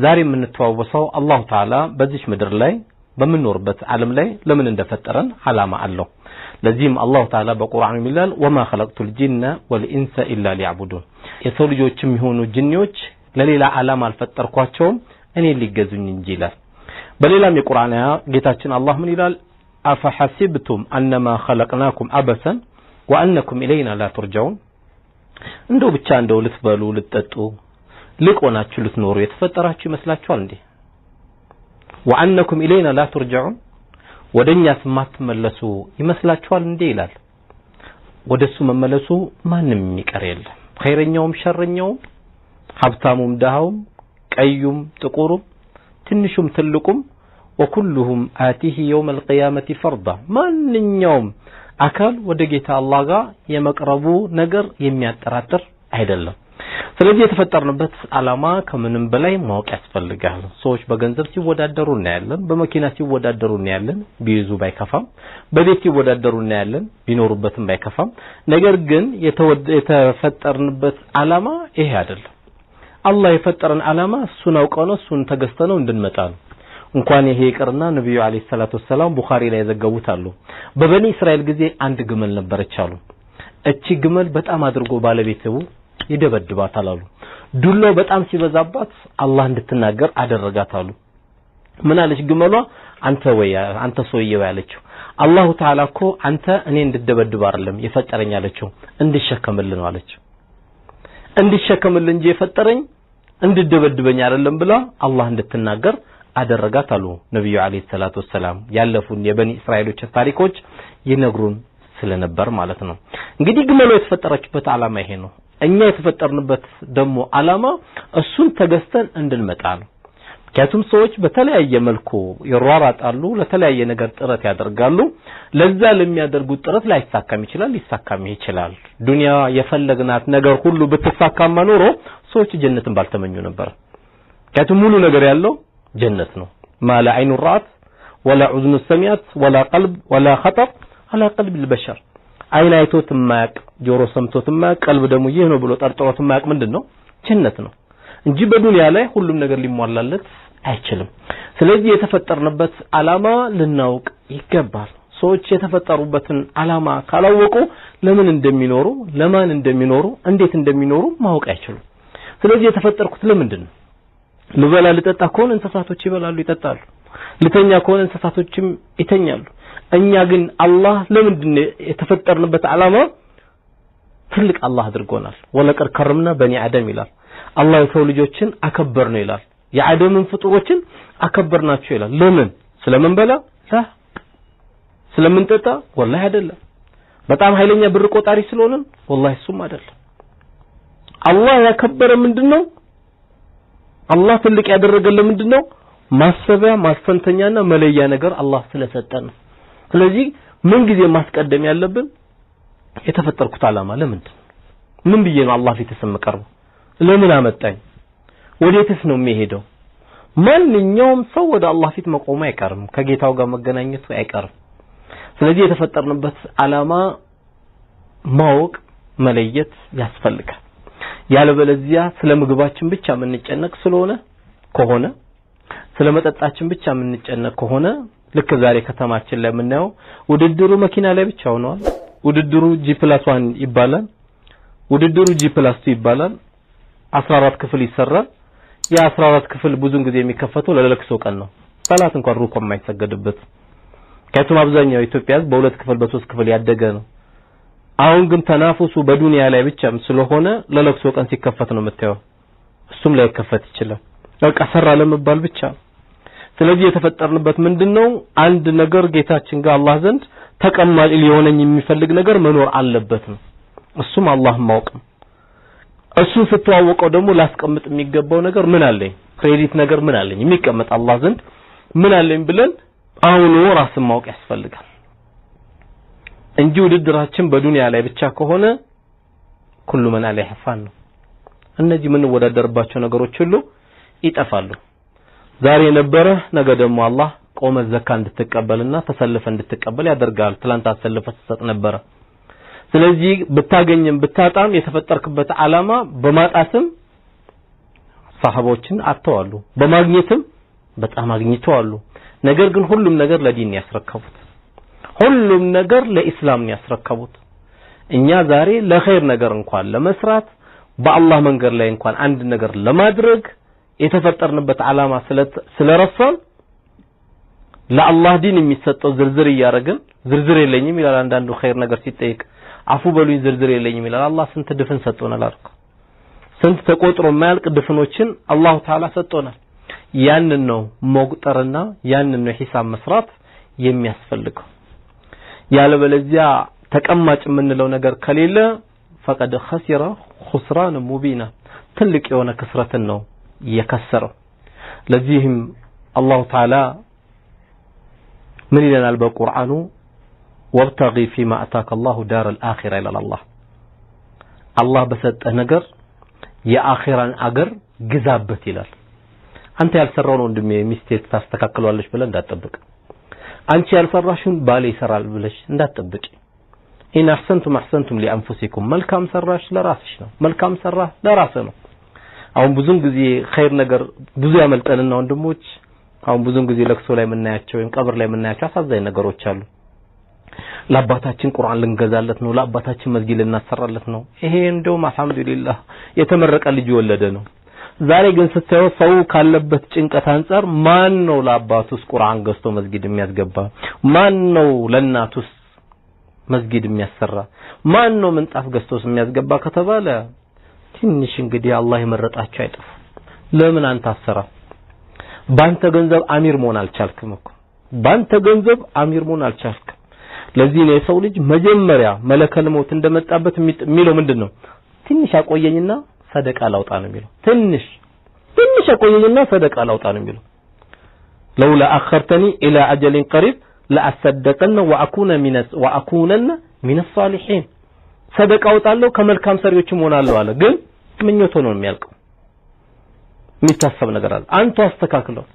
ዛሬ የምንተዋወሰው አላህ ተዓላ በዚህ ምድር ላይ በመኖርበት ዓለም ላይ ለምን እንደፈጠረን ዓላማ አለው ለዚህም አላህ ተዓላ በቁርአኑ ይላል ወማ خلقቱል ጂነ ወልኢንሰ ኢላ ሊያዕቡዱን የሰው ልጆችም ይሁኑ ጂኒዎች ለሌላ ዓላማ አልፈጠርኳቸውም እኔ ሊገዙኝ እንጂ ይላል በሌላም የቁርአን አያ ጌታችን አላህ ምን ይላል አፈሐሲብቱም አነማ خلقناكم عبثا وانكم الينا لا ترجعون እንደው ብቻ እንደው ልትበሉ ልትጠጡ ልቆናችሁ ልትኖሩ የተፈጠራችሁ ይመስላችኋል እንዴ وانكم الينا لا ترجعون ወደኛስ ማትመለሱ ይመስላችኋል እንዴ ይላል ወደሱ መመለሱ ማንንም የሚቀር የለም ኸይረኛውም ሸረኛውም ሀብታሙም ደሃውም ቀዩም ጥቁሩም ትንሹም ትልቁም وكلهم آتيه يوم القيامة فرضا ማንኛውም አካል ወደ ጌታ አላህ ጋር የመቅረቡ ነገር የሚያጠራጥር አይደለም ስለዚህ የተፈጠርንበት ዓላማ ከምንም በላይ ማወቅ ያስፈልጋል ሰዎች በገንዘብ ሲወዳደሩ እናያለን በመኪና ሲወዳደሩ እናያለን ቢይዙ ባይከፋም በቤት ሲወዳደሩ እናያለን ቢኖሩበትም ባይከፋም ነገር ግን የተፈጠርንበት ዓላማ ይሄ አይደለም አላህ የፈጠረን ዓላማ እሱን አውቀን እሱን ተገዝተነው እንድንመጣ ነው እንኳን ይሄ ይቀርና ነብዩ አለይሂ ሰላቱ ወሰለም ቡኻሪ ላይ ዘገቡት አሉ በበኒ እስራኤል ጊዜ አንድ ግመል ነበረች አሉ እቺ ግመል በጣም አድርጎ ባለቤቱ ይደበድባታል አሉ ዱላው በጣም ሲበዛባት አላህ እንድትናገር አደረጋት አሉ ምን አለች ግመሏ አንተ ሰውየው ያለችው አላሁ ተዓላ እኮ አንተ እኔ እንድደበድብ አይደለም የፈጠረኝ አለችው እንድሸከምልህ ነው አለችው እንድሸከምልህ እንጂ የፈጠረኝ እንድደበድበኝ አይደለም ብላ አላህ እንድትናገር አደረጋት አሉ ነብዩ አለይሂ ሰላቱ ወሰለም ያለፉን የበኒ እስራኤሎች ታሪኮች ይነግሩን ስለነበር ማለት ነው እንግዲህ ግመሏ የተፈጠረችበት ዓላማ ይሄ ነው እኛ የተፈጠርንበት ደግሞ ዓላማ እሱን ተገዝተን እንድንመጣ ነው ምክንያቱም ሰዎች በተለያየ መልኩ ይሯሯጣሉ ለተለያየ ነገር ጥረት ያደርጋሉ ለዛ ለሚያደርጉት ጥረት ላይሳካም ይችላል ሊሳካም ይችላል ዱንያ የፈለግናት ነገር ሁሉ ብትሳካም ኖሮ ሰዎች ጀነትን ባልተመኙ ነበር ምክንያቱም ሙሉ ነገር ያለው ጀነት ነው ማላ አይኑ ራአት ወላ ኡዝኑ ሰሚዓት ወላ ቀልብ ወላ ኸጠር على قلب البشر አይን አይቶት ማያቅ ጆሮ ሰምቶት ማያቅ ቀልብ ደግሞ ይሄ ነው ብሎ ጠርጥሮት ማያቅ ምንድነው ጀነት ነው እንጂ በዱንያ ላይ ሁሉም ነገር ሊሟላለት አይችልም ስለዚህ የተፈጠርንበት ዓላማ ልናውቅ ይገባል ሰዎች የተፈጠሩበትን ዓላማ ካላወቁ ለምን እንደሚኖሩ ለማን እንደሚኖሩ እንዴት እንደሚኖሩ ማወቅ አይችሉም ስለዚህ የተፈጠርኩት ለምንድነው ልበላ ልጠጣ ከሆነ እንስሳቶች ይበላሉ ይጠጣሉ ልተኛ ከሆነ እንስሳቶችም ይተኛሉ እኛ ግን አላህ ለምንድን የተፈጠርንበት ዓላማ ትልቅ አላህ አድርጎናል ወለቀር ከረምና በኒ አደም ይላል አላህ የሰው ልጆችን አከበር ነው ይላል የአደምን ፍጡሮችን አከበርናቸው ይላል ለምን ስለምንበላ ስለምንጠጣ ወላሂ አይደለም በጣም ኃይለኛ ብር ቆጣሪ ስለሆነ ወላሂ እሱም አይደለም አላህ ያከበረ ምንድነው አላህ ትልቅ ያደረገልን ምንድነው ማሰቢያ ማስተንተኛና መለያ ነገር አላህ ስለሰጠን ስለዚህ ምን ጊዜ ማስቀደም ያለብን የተፈጠርኩት ዓላማ ለምንድን ምን ብዬ ነው አላህ ፊት ተሰመቀርው ለምን አመጣኝ ወዴትስ ነው የሚሄደው ማንኛውም ሰው ወደ አላህ ፊት መቆም አይቀርም ከጌታው ጋር መገናኘቱ አይቀርም ስለዚህ የተፈጠርንበት ዓላማ ማወቅ መለየት ያስፈልጋል ያለበለዚያ ስለ ምግባችን ብቻ ምንጨነቅ ከሆነ ስለ መጠጣችን ብቻ ምንጨነቅ ከሆነ ልክ ዛሬ ከተማችን ላይ ምናየው ውድድሩ መኪና ላይ ብቻ ሆኗል ውድድሩ G+1 ይባላል ውድድሩ G+2 ይባላል 14 ክፍል ይሰራል ያ14 ክፍል ብዙን ጊዜ የሚከፈተው ለለቅሶ ቀን ነው ሰላት እንኳን ሩኮ የማይሰገድበት ከቱም አብዛኛው ኢትዮጵያ በሁለት ክፍል በሶስት ክፍል ያደገ ነው አሁን ግን ተናፉሱ በዱንያ ላይ ብቻም ስለሆነ ለለቅሶ ቀን ሲከፈት ነው የምታየው እሱም ላይ ከፈት ይችላል በቃ ሰራ ለመባል ብቻ ስለዚህ የተፈጠርንበት ምንድነው አንድ ነገር ጌታችን ጋር አላህ ዘንድ ተቀማጭ ሊሆነኝ የሚፈልግ ነገር መኖር አለበት ነው እሱም አላህ ማወቅ እሱ ስትዋወቀው ደግሞ ላስቀምጥ የሚገባው ነገር ምን አለኝ ክሬዲት ነገር ምን አለኝ የሚቀመጥ አላህ ዘንድ ምን አለኝ ብለን አሁን ራስን ማወቅ ያስፈልጋል እንጂ ውድድራችን በዱንያ ላይ ብቻ ከሆነ ሁሉ ምን አለ ይሐፋን ነው እነዚህ ምን ወዳደርባቸው ነገሮች ሁሉ ይጠፋሉ ዛሬ ነበረ ነገ ደግሞ አላህ ቆመ ዘካ እንድትቀበልና ተሰልፈ እንድትቀበል ያደርጋል ትላንት አሰልፈ ተሰጥ ነበር ስለዚህ ብታገኝም ብታጣም የተፈጠርክበት ዓላማ በማጣትም ሰሃቦችን አጥተዋሉ በማግኘትም በጣም አግኝተዋሉ ነገር ግን ሁሉም ነገር ለዲን ያስረከቡት ሁሉም ነገር ለኢስላም ያስረከቡት እኛ ዛሬ ለኸይር ነገር እንኳን ለመስራት በአላህ መንገድ ላይ እንኳን አንድ ነገር ለማድረግ የተፈጠርንበት ዓላማ ስለረሳን ለአላህ ዲን የሚሰጠው ዝርዝር ያረጋን ዝርዝር የለኝም ይላል አንዳንዱ ኸይር ነገር ሲጠይቅ አፉ በሉኝ ዝርዝር የለኝም ይላል አላህ ስንት ድፍን ሰጥቶናል አልኩ ስንት ተቆጥሮ የማያልቅ ድፍኖችን አላህ ተዓላ ሰጥቶናል ያንን ነው መቁጠርና ያንን ነው ሂሳብ መስራት የሚያስፈልገው ያለበለዚያ ተቀማጭ የምንለው ነገር ከሌለ فقد خسر خسرانا مبينا ትልቅ የሆነ ክስረትን ነው የከሰረው ለዚህም አላህ ተዓላ ምን ይለናል በቁርአኑ وابتغي فيما اتاك الله دار الاخره الى الله الله በሰጠህ ነገር የአኺራን አገር ግዛበት ይላል አንተ ያልሰራው ነው እንደም ሚስቴት ታስተካክለዋለሽ ብለ እንዳትጠብቅ አንቺ ያልሰራሽውን ባለ ይሰራል ብለሽ እንዳትጠብቂ إن أحسنتم لأنفسكم መልካም ሰራሽ ለራስሽ ነው መልካም ሰራ ለራስህ ነው አሁን ብዙም ጊዜ ኸይር ነገር ብዙ ያመልጠንና ወንድሞች አሁን ብዙም ጊዜ ለክሶ ላይ የምናያቸው ወይም ቀብር ላይ የምናያቸው አሳዛኝ ነገሮች አሉ ለአባታችን ቁርአን ልንገዛለት ነው ለአባታችን መስጊድ ልናሰራለት ነው ይሄ እንደውም አልহামዱሊላህ የተመረቀ ልጅ ወለደ ነው ዛሬ ግን ስታዩ ሰው ካለበት ጭንቀት አንፃር ማን ነው ለአባቱስ ቁርአን ገዝቶ መስጊድ የሚያስገባ ማን ነው ለናቱስ መስጊድ የሚያሰራ ማን ነው ምንጣፍ ገዝቶስ የሚያስገባ ከተባለ ትንሽ እንግዲህ አላህ ይመረጣቸው አይጠፉ ለምን አንተ አሰራ ባንተ ገንዘብ አሚር መሆን አልቻልክም እኮ ባንተ ገንዘብ አሚር መሆን አልቻልክም ለዚህ ነው የሰው ልጅ መጀመሪያ መለከል ሞት እንደመጣበት የሚለው ምንድነው ትንሽ አቆየኝና ሰደቃ ላውጣ ነው የሚለው ትንሽ አቆየኝና ሰደቃ ላውጣ ነው የሚለው لولا أخرتني إلى أجل قريب لأصدقن وأكونن من الصالحين ሰደቃ አውጣለሁ ከመልካም ሰሪዎችም ሆናለሁ አለ ግን ምኞቶ ነው የሚያልቀው የሚታሰብ ነገር አለ አንተ አስተካክለው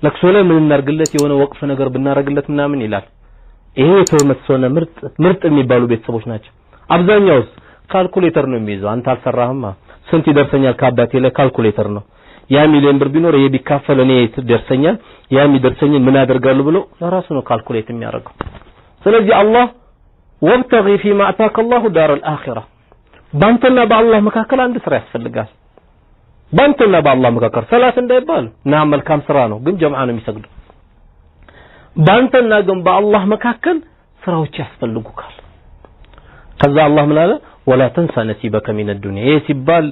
ለክሶ ላይ ምን እናርግለት የሆነ ወቅፍ ነገር ብናረግለት ምናምን ይላል ይሄ ተመሰነ ምርጥ የሚባሉ ቤተሰቦች ናቸው አብዛኛው ካልኩሌተር ነው የሚይዘው አንተ አልሰራህማ ስንት ይደርሰኛል ከአባቴ ላይ ካልኩሌተር ነው ያ ሚሊዮን ብር ቢኖር የቢካፈል እኔ ይደርሰኛል ያ የሚደርሰኝ ምን አደርጋለሁ ብሎ ለራሱ ነው ካልኩሌት የሚያደርገው ስለዚህ አላህ وابتغي فيما اتاك الله دار الاخره ባንተና በአላህ መካከል አንድ ስራ ያስፈልጋል ባንተና በአላህ መካከል ሰላት እንዳይባል ና መልካም ስራ ነው ግን ጀማዓ ነው የሚሰግደው ባንተና ግን በአላህ መካከል ስራዎች ያስፈልጉካል ከዛ አላህ ምን አለ ولا تنسى نصيبك من الدنيا ይሄ ሲባል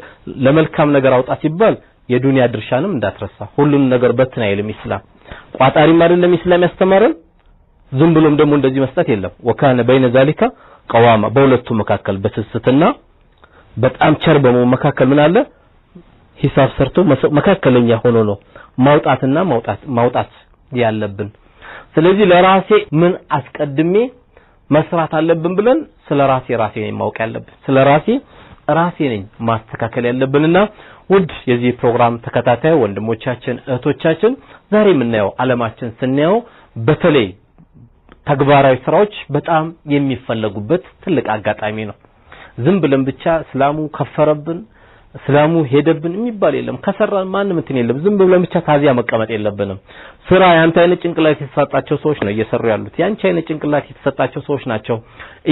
ለመልካም ነገር አውጣ ሲባል የዱንያ ድርሻንም እንዳትረሳ ሁሉን ነገር በትና ይልም ኢስላም ቋጣሪም አይደለም ኢስላም ያስተማረን ዝም ብሎም ደግሞ እንደዚህ መስጠት የለም ወካነ በይነ ذلك قواما በሁለቱ መካከል በስስትና በጣም ቸር በመሆን መካከል ምን አለ ሂሳብ ሰርቶ መካከለኛ ሆኖ ነው ማውጣትና ማውጣት ያለብን ስለዚህ ለራሴ ምን አስቀድሜ መስራት አለብን ብለን ስለራሴ ነኝ ማወቅ ያለብን ስለራሴ ነኝ ማስተካከል ያለብንና ውድ የዚህ ፕሮግራም ተከታታይ ወንድሞቻችን እህቶቻችን ዛሬ የምናየው ዓለማችን ስናየው በተለይ ተግባራዊ ስራዎች በጣም የሚፈለጉበት ትልቅ አጋጣሚ ነው ዝም ብለን ብቻ እስላሙ ከፈረብን እስላሙ ሄደብን የሚባል የለም ከሰራን ማንንም እንትን የለም ዝም ብለን ብቻ ታዚያ መቀመጥ የለብንም ስራ ያንተ አይነት ጭንቅላት የተሰጣቸው ሰዎች ነው እየሰሩ ያሉት ያንቺ አይነት ጭንቅላት የተሰጣቸው ሰዎች ናቸው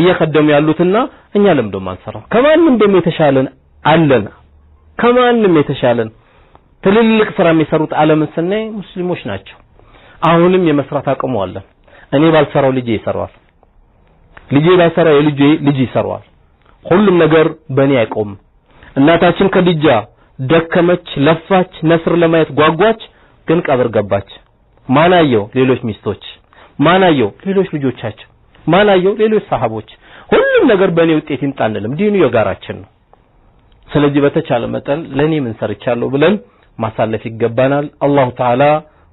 እየከደሙ ያሉትና እኛ ለምዶ ማንሰራው ከማንም ደም የተሻለን አለን ከማንም የተሻለን ትልልቅ ስራ የሚሰሩት ዓለምን ስናይ ሙስሊሞች ናቸው አሁንም የመስራት አቅሙ አለ እኔ ባልሰራው ልጄ ይሰራዋል ልጄ ባልሰራው ልጄ ይሰራዋል ሁሉም ነገር በእኔ አይቆም እናታችን ከዲጃ ደከመች ለፋች ነስር ለማየት ጓጓች ግን ቀብር ገባች ማናየው ሌሎች ሚስቶች ማናየው ሌሎች ልጆቻቸው ማናየው ሌሎች ሰሃቦች ሁሉም ነገር በእኔ ውጤት ይምጣልንም ዲኑ የጋራችን ነው ስለዚህ በተቻለ መጠን ለኔ ምን ሰርቻለሁ ብለን ማሳለፍ ይገባናል አላህ ተዓላ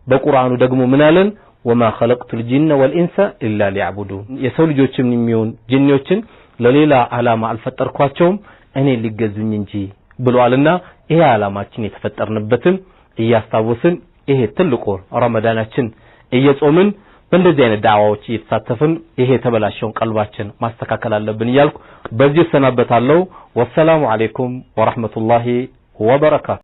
በቁርአኑ ደግሞ ምን አለን وما خلقت الجن والانس الا ليعبدون የሰው ልጆችም የሚሆን ጂኒዎችን ለሌላ ዓላማ አልፈጠርኳቸውም እኔ ሊገዙኝ እንጂ ብሏልና ይሄ ዓላማችን የተፈጠርንበትን እያስታወስን ይሄ ትልቁ ረመዳናችን እየጾምን በእንደዚህ አይነት ዳዋዎች እየተሳተፍን ይሄ ተበላሽውን ቀልባችን ማስተካከል አለብን ይላልኩ በዚህ ሰናበታለሁ ወሰላሙ አለይኩም ወራህመቱላሂ ወበረካቱ